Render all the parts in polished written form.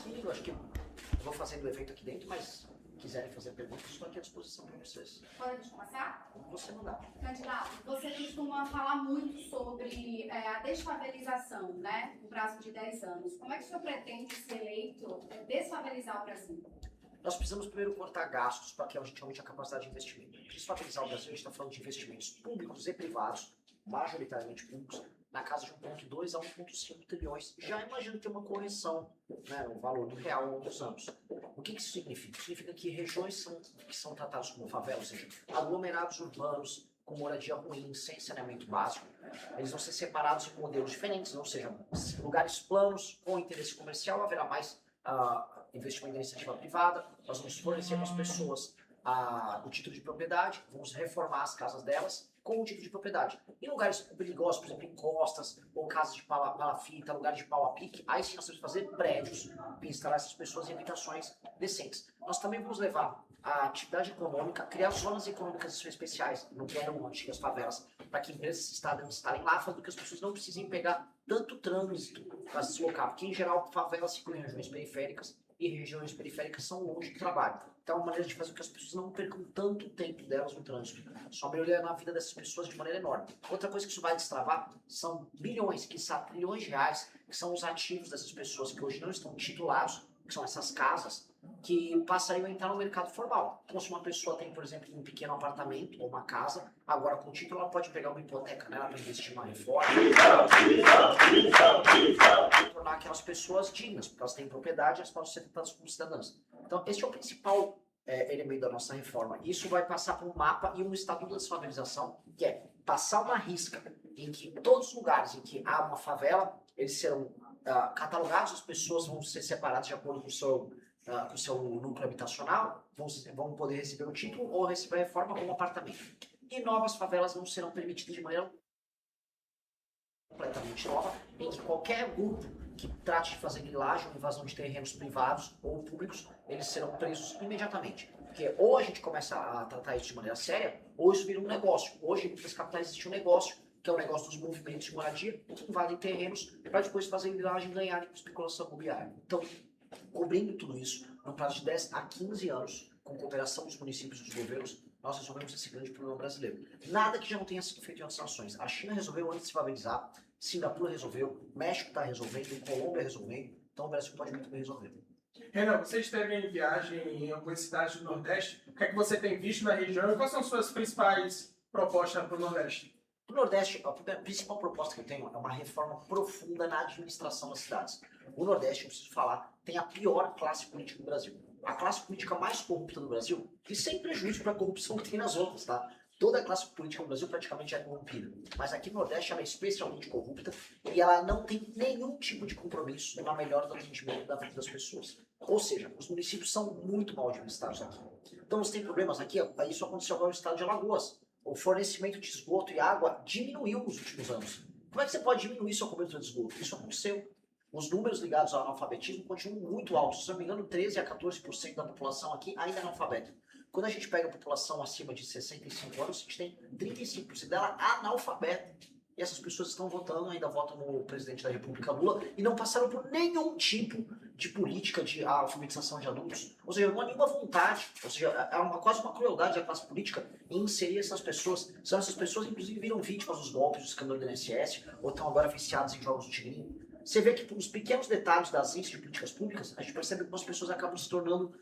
aqui, eu acho que eu vou fazendo o evento aqui dentro, mas quiserem fazer perguntas, estou aqui à disposição para vocês. Podemos começar? Como você mandar. Candidato, você costuma falar muito sobre a desfavelização, né, no prazo de 10 anos. Como é que o senhor pretende ser eleito desfavelizar o Brasil? Nós precisamos primeiro cortar gastos para que a gente aumente a capacidade de investimento. Desfavorizar o Brasil, a gente está falando de investimentos públicos e privados, majoritariamente públicos, na casa de 1,2 a 1,5 trilhões. Já imagino ter uma correção, né, no valor do real ao longo dos anos. O que isso significa? Significa que regiões que são tratadas como favela, ou seja, aglomerados urbanos com moradia ruim, sem saneamento básico, eles vão ser separados em modelos diferentes, ou seja, lugares planos com interesse comercial, haverá mais investimento em iniciativa privada, nós vamos fornecer para as pessoas o título de propriedade, vamos reformar as casas delas com o título de propriedade. Em lugares perigosos, por exemplo, em costas, ou casas de palafita, lugares de pau a pique, aí sim nós temos que fazer prédios para instalar essas pessoas em habitações decentes. Nós também vamos levar a atividade econômica, criar zonas econômicas especiais, no que eram antigas favelas, para que empresas se instalem lá, fazendo que as pessoas não precisem pegar tanto trânsito para se deslocar, porque em geral favelas ficam em regiões periféricas, e regiões periféricas são longe do trabalho. Então é uma maneira de fazer com que as pessoas não percam tanto tempo delas no trânsito. Só melhoria na vida dessas pessoas de maneira enorme. Outra coisa que isso vai destravar são bilhões, quiçá trilhões de reais, que são os ativos dessas pessoas que hoje não estão titulados, que são essas casas, que passariam a entrar no mercado formal. Então, se uma pessoa tem, por exemplo, um pequeno apartamento ou uma casa, agora com título ela pode pegar uma hipoteca, né, para investir em uma reforma, tornar aquelas pessoas dignas, porque elas têm propriedade, elas podem ser tratadas como cidadãs. Então, esse é o principal elemento da nossa reforma. Isso vai passar por um mapa e um estatuto da desfavelização, que é passar uma risca em que todos os lugares em que há uma favela, eles serão catalogados, as pessoas vão ser separadas de acordo com o seu núcleo habitacional, vão poder receber o título ou receber a reforma como apartamento. E novas favelas não serão permitidas de maneira completamente nova, em que qualquer grupo que trate de fazer grilagem ou invasão de terrenos privados ou públicos, eles serão presos imediatamente. Porque ou a gente começa a tratar isso de maneira séria, ou isso vira um negócio. Hoje, nas capitais existe um negócio, que é o negócio dos movimentos de moradia, que invadem terrenos para depois fazer grilagem e ganharem com especulação imobiliária. Então, cobrindo tudo isso, no prazo de 10 a 15 anos, com cooperação dos municípios e dos governos, nós resolvemos esse grande problema brasileiro. Nada que já não tenha sido feito em outras nações. A China resolveu antes de se favela, Singapura resolveu, México está resolvendo, Colômbia resolvendo, então o Brasil pode muito bem resolver. Renan, você esteve em viagem em algumas cidades do Nordeste, o que é que você tem visto na região e quais são as suas principais propostas para o Nordeste? No Nordeste, a principal proposta que eu tenho é uma reforma profunda na administração das cidades. O Nordeste, eu preciso falar, tem a pior classe política do Brasil. A classe política mais corrupta do Brasil, e sem prejuízo para a corrupção que tem nas outras, tá? Toda a classe política no Brasil praticamente é corrompida. Mas aqui no Nordeste ela é especialmente corrupta e ela não tem nenhum tipo de compromisso na melhora do atendimento da vida das pessoas. Ou seja, os municípios são muito mal administrados aqui. Então, você tem problemas aqui, isso aconteceu agora no estado de Alagoas. O fornecimento de esgoto e água diminuiu nos últimos anos. Como é que você pode diminuir sua cobertura de esgoto? Isso aconteceu. Os números ligados ao analfabetismo continuam muito altos. Se não me engano, 13 a 14% da população aqui ainda é analfabeta. Quando a gente pega a população acima de 65 anos, a gente tem 35% dela analfabeta. E essas pessoas estão votando, ainda votam no presidente da República Lula, e não passaram por nenhum tipo de política de alfabetização de adultos. Ou seja, não há nenhuma vontade, ou seja, é quase uma crueldade da classe política em inserir essas pessoas. São essas pessoas, inclusive, viram vítimas dos golpes, do escândalo do INSS, ou estão agora viciadas em jogos do tigrinho. Você vê que por uns pequenos detalhes das índices de políticas públicas, a gente percebe que algumas pessoas acabam se tornando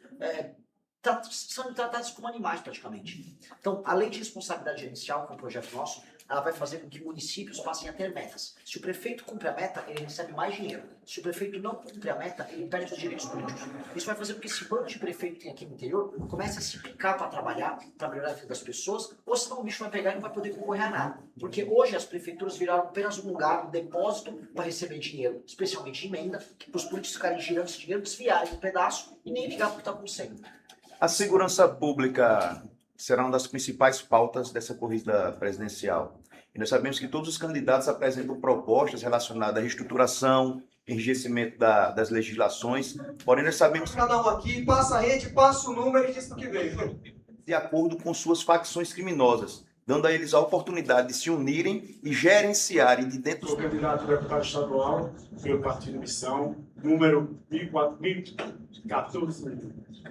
são tratadas como animais praticamente. Então, a lei de responsabilidade gerencial, que é um projeto nosso, ela vai fazer com que municípios passem a ter metas. Se o prefeito cumpre a meta, ele recebe mais dinheiro. Se o prefeito não cumpre a meta, ele perde os direitos políticos. Isso vai fazer com que esse bando de prefeito que tem aqui no interior comece a se picar para trabalhar, para melhorar a vida das pessoas, ou senão o bicho vai pegar e não vai poder concorrer a nada. Porque hoje as prefeituras viraram apenas um lugar, um depósito para receber dinheiro, especialmente emenda, para os políticos ficarem girando esse dinheiro, desviarem um pedaço e nem ligar para o que está acontecendo. A segurança pública será uma das principais pautas dessa corrida presidencial. E nós sabemos que todos os candidatos apresentam propostas relacionadas à reestruturação, enrijecimento das legislações, porém nós sabemos que cada um aqui passa a rede, passa o número e diz o que veio. de acordo com suas facções criminosas. dando a eles a oportunidade de se unirem e gerenciarem de dentro Sou candidato a deputado estadual pelo Partido Missão, número 1014.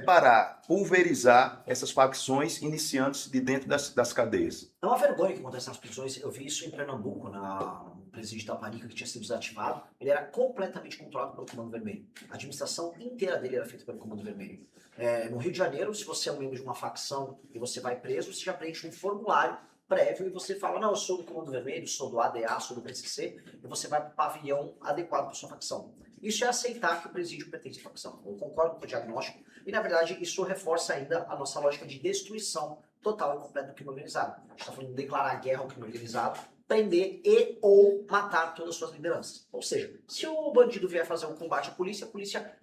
para pulverizar essas facções iniciantes de dentro das cadeias. É uma vergonha que acontece nas prisões. Eu vi isso em Pernambuco, no presídio da Panica, que tinha sido desativado. Ele era completamente controlado pelo Comando Vermelho. A administração inteira dele era feita pelo Comando Vermelho. No Rio de Janeiro, se você é um membro de uma facção e você vai preso, você já preenche um formulário prévio e você fala, não, eu sou do Comando Vermelho, sou do ADA, sou do PCC, e você vai para o pavilhão adequado para sua facção. Isso é aceitar que o presídio pertence à facção. Eu concordo com o diagnóstico e, na verdade, isso reforça ainda a nossa lógica de destruição total e completa do crime organizado. A gente está falando de declarar guerra ao crime organizado, prender e ou matar todas as suas lideranças. Ou seja, se o bandido vier fazer um combate à polícia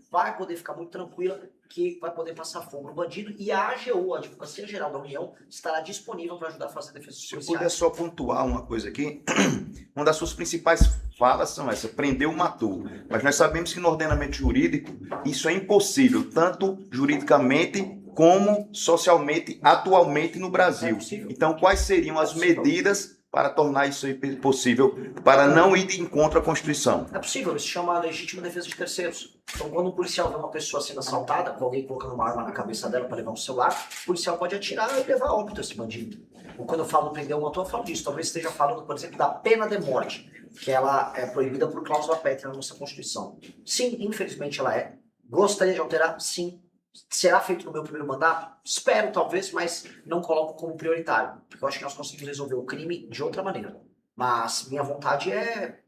vai poder ficar muito tranquila que vai poder passar fogo no bandido e a AGU, a Advocacia Geral da União, estará disponível para ajudar a fazer a defesa dos Se eu policiais. puder só pontuar uma coisa aqui, uma das suas principais falas são essa, prendeu, matou. Mas nós sabemos que no ordenamento jurídico isso é impossível, tanto juridicamente como socialmente, atualmente no É Brasil. possível. Então, quais seriam as medidas para tornar isso aí possível, para não ir de encontro à Constituição? É possível, isso se chama legítima defesa de terceiros. Então, quando um policial vê uma pessoa sendo assaltada, com alguém colocando uma arma na cabeça dela para levar um celular, o policial pode atirar e levar a óbito esse bandido. Ou quando eu falo prender um matou, eu falo disso. Talvez esteja falando, por exemplo, da pena de morte, que ela é proibida por cláusula pétrea na nossa Constituição. Sim, infelizmente ela é. Gostaria de alterar? Sim. Será feito no meu primeiro mandato? Espero, talvez, mas não coloco como prioritário. Porque eu acho que nós conseguimos resolver o crime de outra maneira. Mas minha vontade é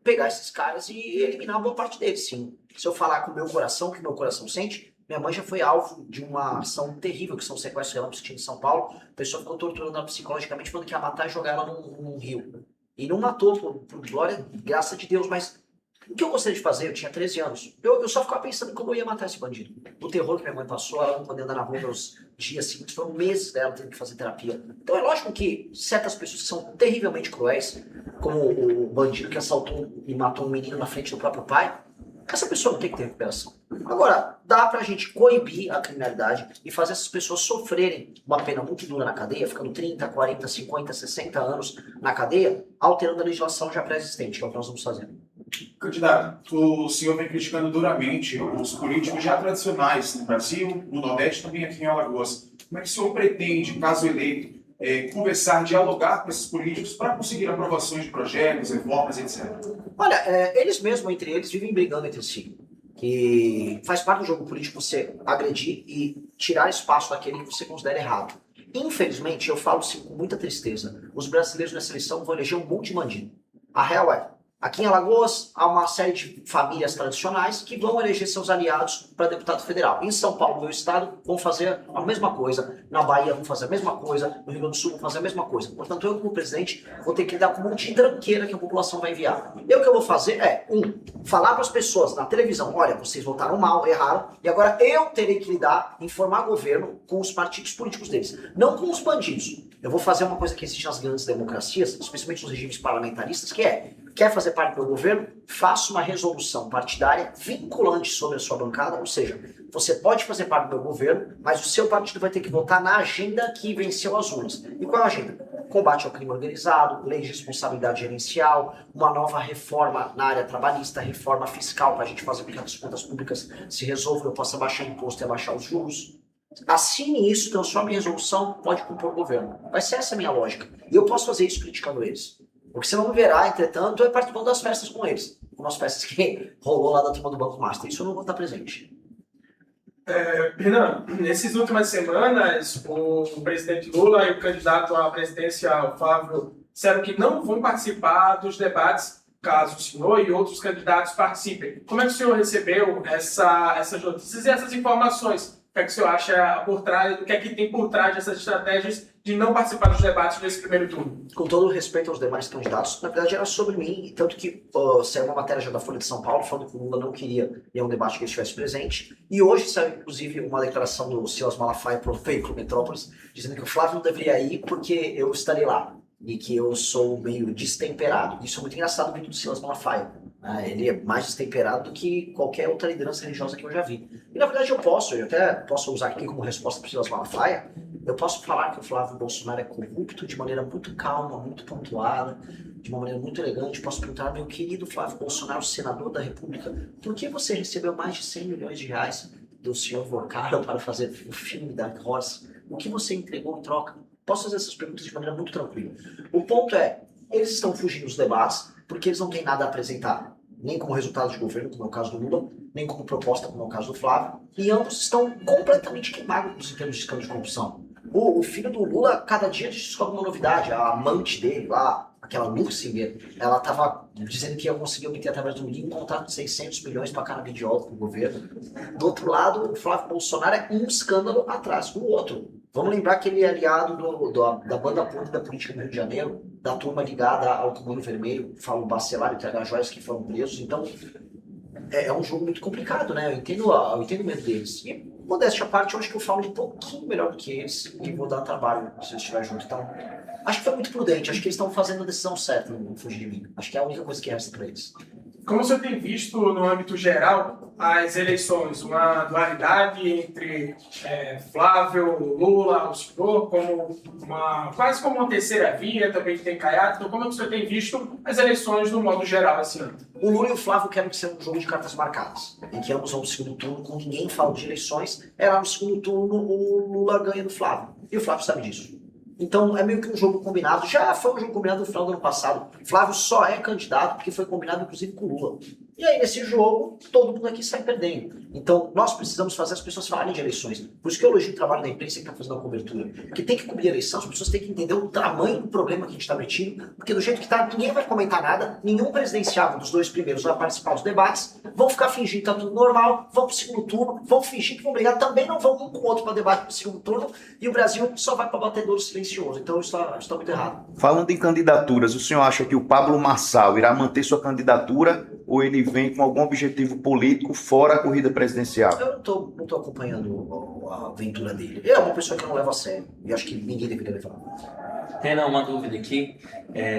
pegar esses caras e eliminar boa parte deles, sim. Se eu falar com o meu coração, o que o meu coração sente, minha mãe já foi alvo de uma ação terrível, que são sequestros relâmpagos em São Paulo. A pessoa ficou torturando ela psicologicamente, falando que ia matar e jogar ela num rio. E não matou, por glória, graça de Deus, mas o que eu gostaria de fazer? Eu tinha 13 anos. Eu só ficava pensando em como eu ia matar esse bandido. O terror que minha mãe passou, ela não podia andar na rua nos dias seguintes, foram meses dela tendo que fazer terapia. Então é lógico que certas pessoas que são terrivelmente cruéis, como o bandido que assaltou e matou um menino na frente do próprio pai, essa pessoa não tem que ter recuperação. Agora, dá pra gente coibir a criminalidade e fazer essas pessoas sofrerem uma pena muito dura na cadeia, ficando 30, 40, 50, 60 anos na cadeia, alterando a legislação já pré-existente, que é o que nós vamos fazer. Candidato, o senhor vem criticando duramente os políticos já tradicionais no Brasil, no Nordeste e também aqui em Alagoas. Como é que o senhor pretende, caso eleito, conversar, dialogar com esses políticos para conseguir aprovações de projetos, reformas, etc? Olha, eles mesmos, entre eles, vivem brigando entre si. Que faz parte do jogo político você agredir e tirar espaço daquele que você considera errado. Infelizmente, eu falo sim com muita tristeza, os brasileiros nessa eleição vão eleger um monte de bandido. A real é, aqui em Alagoas, há uma série de famílias tradicionais que vão eleger seus aliados para deputado federal. Em São Paulo, meu estado, vão fazer a mesma coisa. Na Bahia, vão fazer a mesma coisa. No Rio Grande do Sul, vão fazer a mesma coisa. Portanto, eu, como presidente, vou ter que lidar com um monte de tranqueira que a população vai enviar. E o que eu vou fazer é, falar para as pessoas na televisão, olha, vocês votaram mal, erraram, e agora eu terei que lidar, informar o governo com os partidos políticos deles, não com os bandidos. Eu vou fazer uma coisa que existe nas grandes democracias, especialmente nos regimes parlamentaristas, que é, quer fazer parte do governo? Faça uma resolução partidária vinculante sobre a sua bancada, ou seja, você pode fazer parte do meu governo, mas o seu partido vai ter que votar na agenda que venceu as urnas. E qual é a agenda? Combate ao crime organizado, lei de responsabilidade gerencial, uma nova reforma na área trabalhista, reforma fiscal para a gente fazer com que as contas públicas se resolvam, eu possa baixar imposto e abaixar os juros. Assine isso, transforme em resolução, pode compor o governo. Vai ser essa a minha lógica. E eu posso fazer isso criticando eles. O que você não me verá, entretanto, é participando das festas com eles. Como as festas que rolou lá da turma do Banco Master. Isso eu não vou estar presente. Renan, nessas últimas semanas, o presidente Lula e o candidato à presidência, Flávio, disseram que não vão participar dos debates caso o senhor e outros candidatos participem. Como é que o senhor recebeu essas notícias e essas informações? O que é que o senhor acha por trás, o que é que tem por trás dessas estratégias de não participar dos debates nesse primeiro turno? Com todo o respeito aos demais candidatos, na verdade era sobre mim, tanto que saiu uma matéria já da Folha de São Paulo falando que o Lula não queria ir a um debate que ele estivesse presente, e hoje saiu inclusive uma declaração do Silas Malafaia para o veículo Metrópolis, dizendo que o Flávio não deveria ir porque eu estarei lá, e que eu sou meio destemperado. Isso é muito engraçado vindo do Silas Malafaia. Ele é mais destemperado do que qualquer outra liderança religiosa que eu já vi. E na verdade eu até posso usar aqui como resposta para o Silas Malafaia, Eu posso falar que o Flávio Bolsonaro é corrupto de maneira muito calma, muito pontuada, de uma maneira muito elegante. Posso perguntar, meu querido Flávio Bolsonaro, senador da República, por que você recebeu mais de 100 milhões de reais do senhor Vocaro para fazer o filme da Horse? O que você entregou em troca? Posso fazer essas perguntas de maneira muito tranquila. O ponto é, eles estão fugindo dos debates porque eles não têm nada a apresentar, nem como resultado de governo, como é o caso do Lula, nem como proposta, como é o caso do Flávio, e ambos estão completamente queimados em termos de escândalo de corrupção. O filho do Lula, cada dia descobre uma novidade. A amante dele lá, aquela Luxinger, ela estava dizendo que ia conseguir obter através do Lula um contrato de 600 milhões para canabidiol para o governo. Do outro lado, o Flávio Bolsonaro é um escândalo atrás do outro. Vamos lembrar que ele é aliado da banda podre da política no Rio de Janeiro, da turma ligada ao Comando Vermelho, falo Bacelar e TH Joias que foram presos. Então, é um jogo muito complicado, né? Eu entendo o medo deles. E, modéstia à parte, eu acho que eu falo um pouquinho melhor do que eles e vou dar trabalho se eu estiver junto. Então, acho que foi muito prudente. Acho que eles estão fazendo a decisão certa, não fugir de mim. Acho que é a única coisa que resta para eles. Como você tem visto no âmbito geral as eleições, uma dualidade entre Flávio, Lula, o senhor, quase como uma terceira via, também tem Caiado. Então, como é que você tem visto as eleições no modo geral esse ano? O Lula e o Flávio querem que seja um jogo de cartas marcadas, em que ambos vão no segundo turno, com ninguém fala de eleições. Lá no segundo turno o Lula ganha do Flávio. E o Flávio sabe disso. Então é meio que um jogo combinado. Já foi um jogo combinado no final do ano passado. Flávio só é candidato porque foi combinado inclusive com o Lula. E aí nesse jogo, todo mundo aqui sai perdendo. Então nós precisamos fazer as pessoas falarem de eleições. Por isso que eu elogio o trabalho da imprensa que está fazendo a cobertura. Porque tem que cobrir a eleição, as pessoas têm que entender o tamanho do problema que a gente está metido. Porque do jeito que está, ninguém vai comentar nada. Nenhum presidenciável dos dois primeiros vai participar dos debates. Vão ficar fingindo que está tudo normal. Vão para o segundo turno. Vão fingir que vão brigar. Também não vão um com o outro para debate para o segundo turno. E o Brasil só vai para batedouro silencioso. Então isso está muito errado. Falando em candidaturas, o senhor acha que o Pablo Marçal irá manter sua candidatura ou ele vem com algum objetivo político fora a corrida presidencial? Eu não tô acompanhando a aventura dele. Ele é uma pessoa que eu não levo a sério. E acho que ninguém deveria levar. Renan, uma dúvida aqui.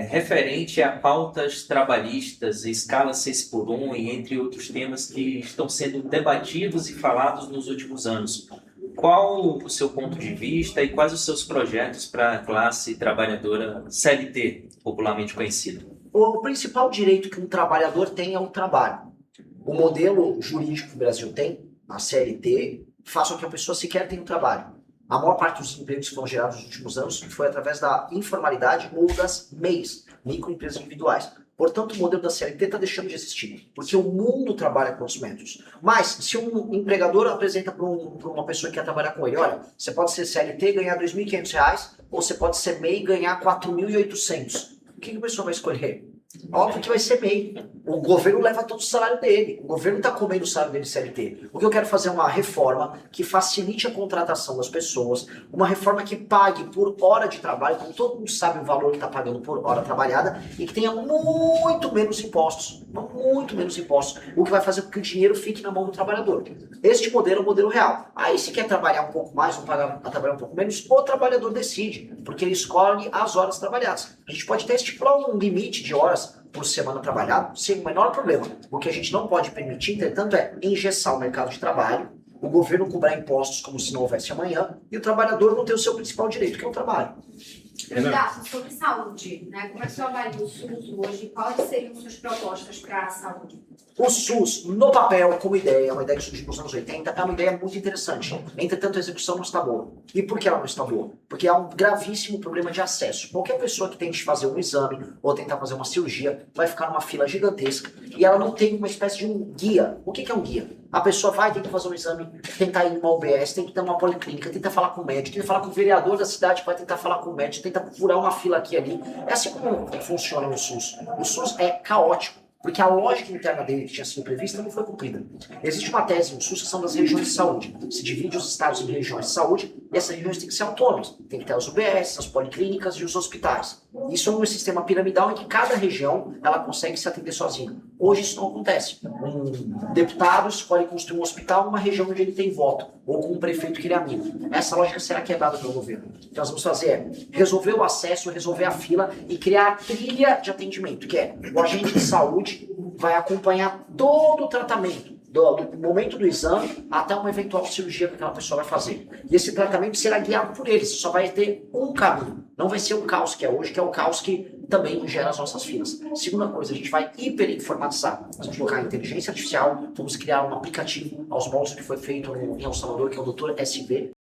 Referente a pautas trabalhistas, escala 6x1 e entre outros temas que estão sendo debatidos e falados nos últimos anos. Qual o seu ponto de vista e quais os seus projetos para a classe trabalhadora CLT, popularmente conhecida? O principal direito que um trabalhador tem é o trabalho. O modelo jurídico que o Brasil tem, a CLT, faz com que a pessoa sequer tenha um trabalho. A maior parte dos empregos que foram gerados nos últimos anos foi através da informalidade ou das MEIs, microempresas individuais. Portanto, o modelo da CLT está deixando de existir, porque o mundo trabalha com os métodos. Mas, se um empregador apresenta para uma pessoa que quer trabalhar com ele, olha, você pode ser CLT e ganhar R$ 2.500, ou você pode ser MEI e ganhar R$ 4.800. O que a pessoa vai escolher? Óbvio que vai ser MEI. O governo leva todo o salário dele. O governo está comendo o salário dele CLT. O que eu quero fazer é uma reforma que facilite a contratação das pessoas, uma reforma que pague por hora de trabalho, então todo mundo sabe o valor que está pagando por hora trabalhada e que tenha muito menos impostos. O que vai fazer com que o dinheiro fique na mão do trabalhador. Este modelo é o modelo real. Aí se quer trabalhar um pouco mais ou trabalhar um pouco menos, o trabalhador decide, porque ele escolhe as horas trabalhadas. A gente pode até estipular um limite de horas por semana trabalhada, sem o menor problema. O que a gente não pode permitir, entretanto, é engessar o mercado de trabalho, o governo cobrar impostos como se não houvesse amanhã, e o trabalhador não ter o seu principal direito, que é o trabalho. Candidato, sobre saúde, né? Como é que o senhor avalia o SUS hoje? Quais seriam suas propostas para a saúde? O SUS, no papel, como ideia, uma ideia que surgiu nos anos 80, é uma ideia muito interessante. Entretanto, a execução não está boa. E por que ela não está boa? Porque há um gravíssimo problema de acesso. Qualquer pessoa que tente fazer um exame ou tentar fazer uma cirurgia vai ficar numa fila gigantesca e ela não tem uma espécie de um guia. O que é um guia? A pessoa vai, tenta fazer um exame, tentar ir numa UBS, tenta ir numa policlínica, tenta falar com o médico, tenta falar com o vereador da cidade, vai tentar falar com o médico, tenta furar uma fila aqui e ali. É assim como funciona o SUS. O SUS é caótico. Porque a lógica interna dele que tinha sido prevista não foi cumprida. Existe uma tese no SUS que são das regiões de saúde. Se divide os estados em regiões de saúde e essas regiões têm que ser autônomas. Tem que ter as UBS, as policlínicas e os hospitais. Isso é um sistema piramidal em que cada região ela consegue se atender sozinha. Hoje isso não acontece. Um deputado escolhe construir um hospital numa região onde ele tem voto, ou com um prefeito que ele é amigo. Essa lógica será quebrada pelo governo. O que nós vamos fazer é resolver o acesso, resolver a fila e criar a trilha de atendimento, que é o agente de saúde vai acompanhar todo o tratamento do momento do exame até uma eventual cirurgia que aquela pessoa vai fazer. E esse tratamento será guiado por eles, só vai ter um caminho. Não vai ser o caos que é hoje, que é o caos que também gera as nossas filas. Segunda coisa, a gente vai hiperinformatizar. Nós vamos colocar inteligência artificial, vamos criar um aplicativo aos moldes que foi feito em El Salvador, que é o Dr. SV,